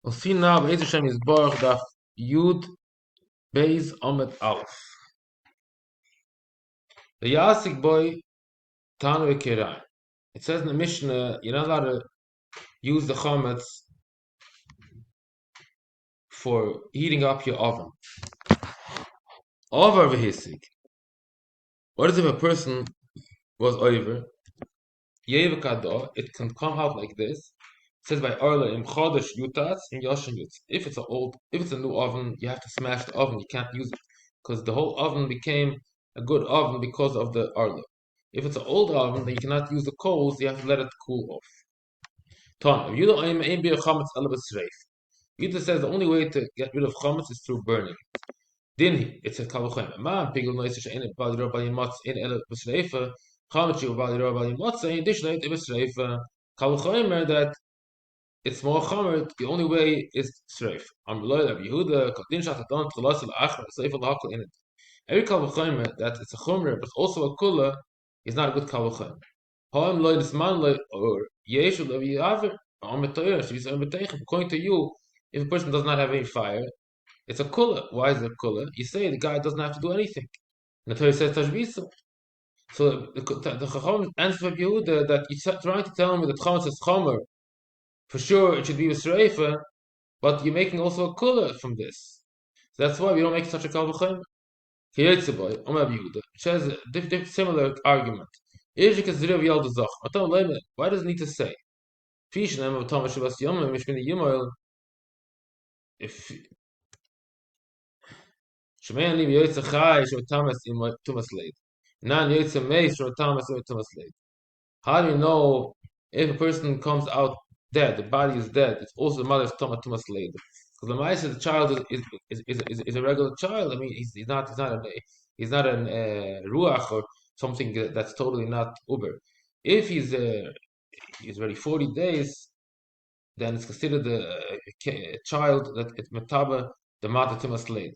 We'll see now, Be'ez Hashem is Baruch Daf Yud Beis Omet Aleph. The Yasik boy Tanu Ekirai. It says in the Mishnah, you're not allowed to use the chametz for heating up your oven. Over v'hisik. What is if a person was over? Yev Kado, it can come out like this. It says by Arla im Chodesh Yutatz in Yoshin Yutz. If it's a new oven, you have to smash the oven. You can't use it because the whole oven became a good oven because of the Arla. If it's an old oven, then you cannot use the coals. You have to let it cool off. Ton. Yudah says the only way to get rid of chametz is through burning. Dinhi, it says kavuchem. Ma pigul noiser she'enet bali rov bali matz in ele b'shreifa. Chametz she'u bali rov bali matz in dishneit b'shreifa. Kavuchem that it's more chamer. The only way is shreif. Am loy Rabbi Yehuda kadin shat adon tchulas el achmer seif el hakol in it. Every kavuchem that it's a chomer but also a kula is not a good kavuchem. According to you, if a person does not have any fire, it's a kula. Why is it a kula? You say the guy doesn't have to do anything. And the Torah says tashbisa. So the Chacham answers for Yehuda that you're trying to tell me that chametz is chomer. For sure, it should be with shreifa, but you're making also a kula from this. So that's why we don't make such a kal v'chomer. Kiyetziboy, Omer Yehuda, says a similar argument. Why does it need to say? If how do you know if a person comes out dead, the body is dead, it's also the mother's Tama Tumas Leid? Because the Maisa, the child is a regular child. I mean, he's not an Ruach or something that's totally not Uber. If he's already 40 days, then it's considered a child that it's Mataba, the Mata Tumas Leid.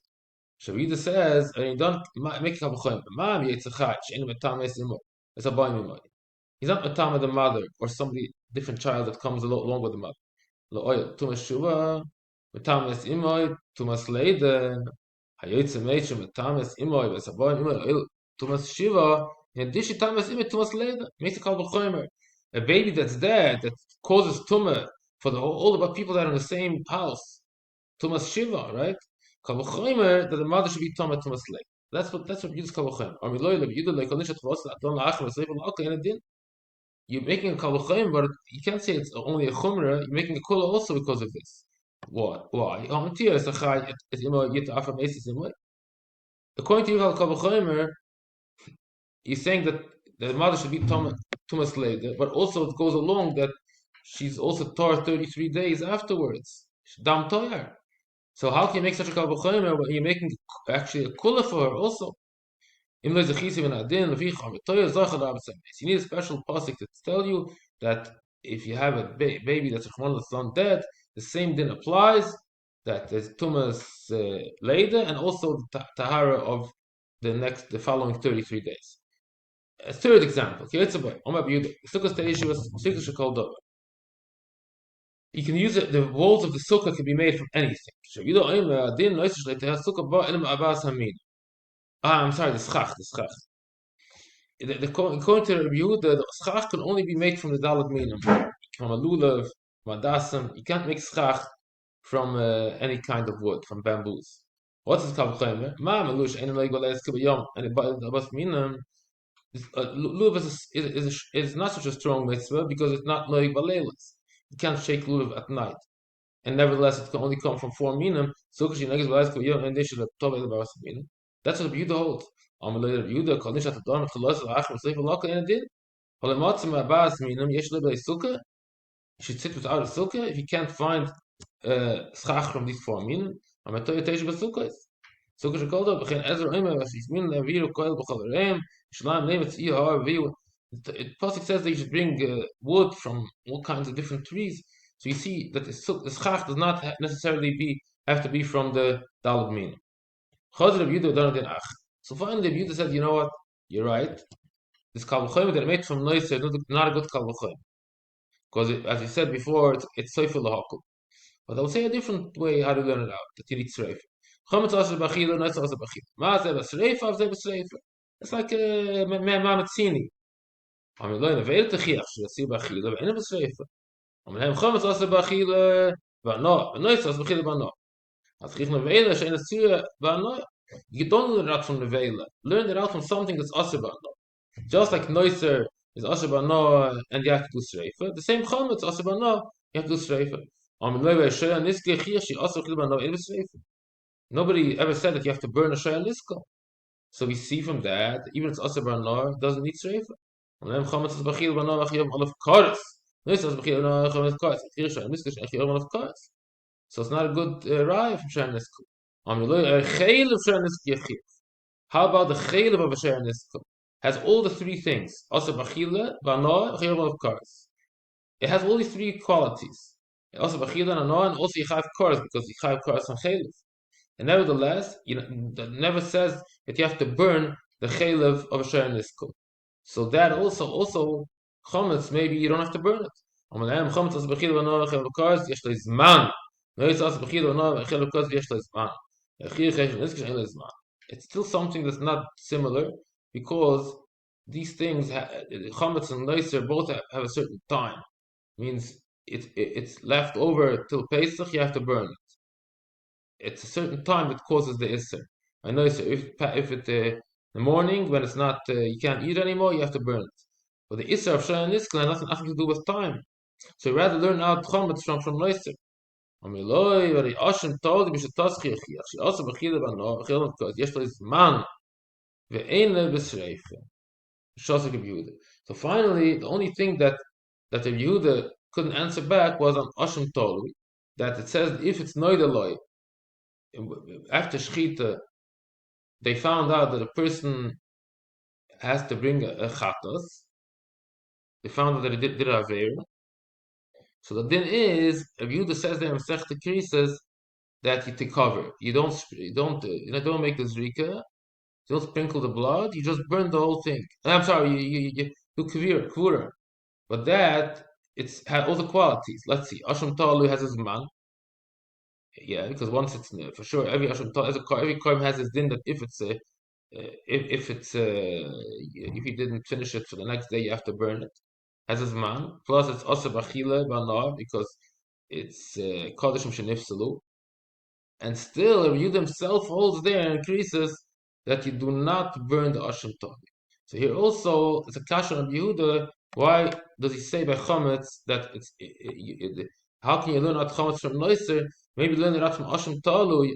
So Rita says, and you don't make a kavuchem. Mom, yitzachach, she'en matama esimo. It's a boy mimoy. He's not matama the mother or somebody different child that comes along with the mother. Lo tumas shuva, matama es imoy, tumas leiden. Hayotze meitche matama es imoy, it's a boy mimoy. Tumas shiva, in addition tamas imoy, tumas leiden. Makes a kavuchem. A baby that's dead that causes tumah for all the people that are in the same house. Tumas shiva, right? Kavachomer that the mother should be Tama Tumas Lake. That's what uses Kavachomer. Or Miloy Lev Yudah like Onishat Vosla Don Lachim Seif Malka in a din. You're making a Kavachomer, but you can't say it's only a Chumra. You're making a Kula also because of this. What? Why? Hamantir is a Chai is Imo Yita Afra Mesis Imo. According to you, Kavachomer, he's saying that the mother should be Tumas Lake, but also it goes along that she's also Torah 33 days afterwards. Dam Toyar. So how can you make such a kal v'chomer when you're making actually a kula for her also? You need a special pasuk to tell you that if you have a baby that's a son dead, the same din applies. That there's tumas later and also the tahara of the following 33 days. A third example. You can use it, the walls of the sukkah can be made from anything. I'm sorry, the schach. According to Rabbi Yehuda, the schach can only be made from the dalad minim, from a lulav, madasam. You can't make schach from any kind of wood, from bamboos. What's this kavchemer? Ma malush any like goles kibayom and abas minim. Lulav is not such a strong mitzvah because it's not like balelas. You can't shake lulav at night, and nevertheless it can only come from 4 minim. So because you negus goles kibayom and they should have told the abas minim. That's what Rabbi Yehuda holds. Amalei Rabbi Yehuda kol nishat adon chalos la'achim seif alaka in a din. Halamotzim abas minim yesh lebei sukkah. You should sit without a sukkah if you can't find schach from these 4 minim. Amatoy teish b'sukkahs. Sukkah shekoldo b'chein ezer oimer v'sis minim le'aviru koel b'chalareim. Shlam nemetz ihar v'yu. The pasuk says that you should bring wood from all kinds of different trees. So you see that the schach does not necessarily have to be from the dalad minim. So finally, the Yehuda said, "You know what? You're right. This kal v'chomer that I made from noiser is not a good kal v'chomer because, as you said before, it's soifel lahakol. But I would say a different way how to learn it out, that you need Sreifa. Chometz Asher B'Achila, Noitz Asher B'Achila. Ma Zeh B'Sreifa, Zeh B'Sreifa. It's like Mamatzini. I mean, learn a veil techiach, Shasi B'Achila, V'Ein B'Sreifa. I mean, Chometz Asher B'Achila, V'Ano, Noitz Asher B'Achila, V'Ano. As Chich Nevela, Shein Asir, V'Ano. You don't learn it out from Nevela. Learn it out from something that's Asher B'Ano. Just like Noiser is Asher B'Ano, and you have to do Sreifa, the same Chometz Asher B'Ano, you have to do Sreifa. Nobody ever said that you have to burn a shayla niska. So we see from that, even if it's aser banar, it doesn't need sreifa. So it's not a good raya from shayla niska. How about the chaylev of a shayla niska? Has all the three things: aser b'chila, banar, chaylev of kares. It has all these three qualities. Also b'chila and anoah, and also yichav kares, because yichav kares on chaylev. And nevertheless, that never says that you have to burn the chaylev of a sharon nisko. So that also chometz, maybe you don't have to burn it. Chometz as b'chil v'noah chaylev kars yesh lo zman. Nois as b'chil v'noah chaylev kars yesh lo zman. It's still something that's not similar, because these things, chometz and noiser, both have a certain time. Means it's left over till Pesach, you have to burn it. It's a certain time that causes the isser. I know, so if it in the morning when it's not you can't eat anymore, you have to burn it. But the isser of shayin niskla has nothing to do with time. So you rather learn out chometz from noiser. Amiloi v'ri Hashem told him b'shataschiyach. She also b'chila b'no b'chila because yesh lo zman ve'ein le b'sreifa. Shosek Reb Yehuda. So finally, the only thing that Reb Yehuda couldn't answer back was on Hashem told that it says if it's noideloi. After Shechita, they found out that a person has to bring a chatos. They found out that he did a aveir. So the din is, if Yehuda says there in Masechta Krisos that you take cover, you don't make the zrika, you don't sprinkle the blood, you just burn the whole thing. I'm sorry, you do kvura. But that it's had all the qualities. Let's see, Asham Talu has his man. Yeah, because once it's for sure, every Kohen has his din that if you didn't finish it for the next day, you have to burn it. Has his man. Plus, it's also b'chila b'nar because it's kodeshim shenifsalu. And still, Yehuda himself holds there and increases that you do not burn the asham tov. So here also it's a kasha of Yehuda. Why does he say by chometz that how can you learn out chometz from noiser? Maybe learn it out from asham talu,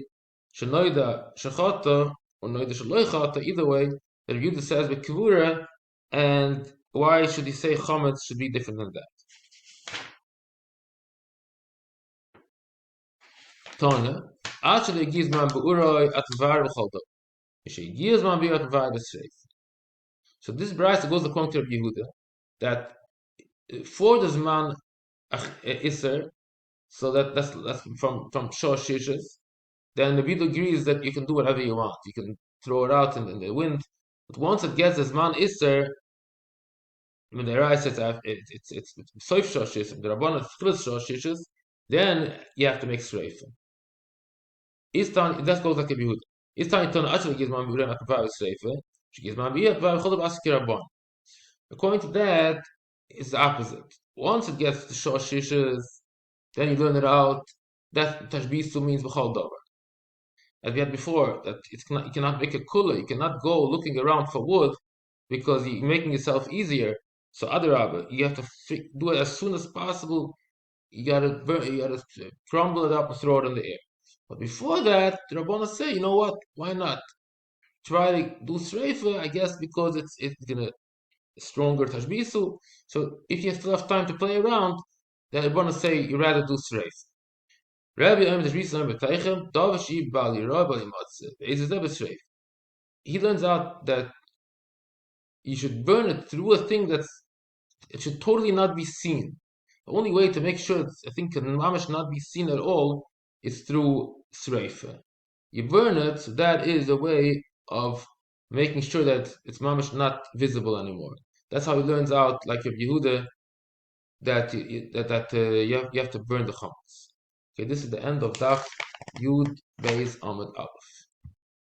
shenoida shechata or noida shaloichata. Either way, the Yehuda says with kivura, and why should he say chometz should be different than that? Tanya, actually gives man beuroi at var v'chalda. She gives man beuroi at var v'sreif. So this brayse goes according to Reb Yehuda that for the zman iser, so that's from shor shishas. Then the Yehuda agrees that you can do whatever you want. You can throw it out in the wind, but once it gets the zman iser, when the Rai says it's soif shor shishas, the Rabbanah chilus shor shishas, then you have to make sreifa. That goes like a Yehuda. Istan Ton actually gives man biurim at the sreifa. She gives man biurim at the chol According to that, it's the opposite. Once it gets to shor shishas, then you learn it out. That tashbisu means b'chol davar. As we had before, that you cannot make a kula. You cannot go looking around for wood because you're making yourself easier. So adarabah, you have to do it as soon as possible. You gotta crumble it up and throw it in the air. But before that, the Rabbana say, you know what? Why not try to do sreifa? I guess because it's gonna stronger tashbisu. So if you still have time to play around, then the Rabbana say you rather do sreifa. Rabbi tashbisu b'teichem davashi bali rabbi matzeh. He learns out that you should burn it through a thing it should totally not be seen. The only way to make sure a thing can mamash not be seen at all is through sreifa. You burn it, so that is a way of making sure that it's mamash not visible anymore. That's how he learns out, like Reb Yehuda, that you have to burn the chametz. Okay, this is the end of Daf Yud Beis Amud Aleph.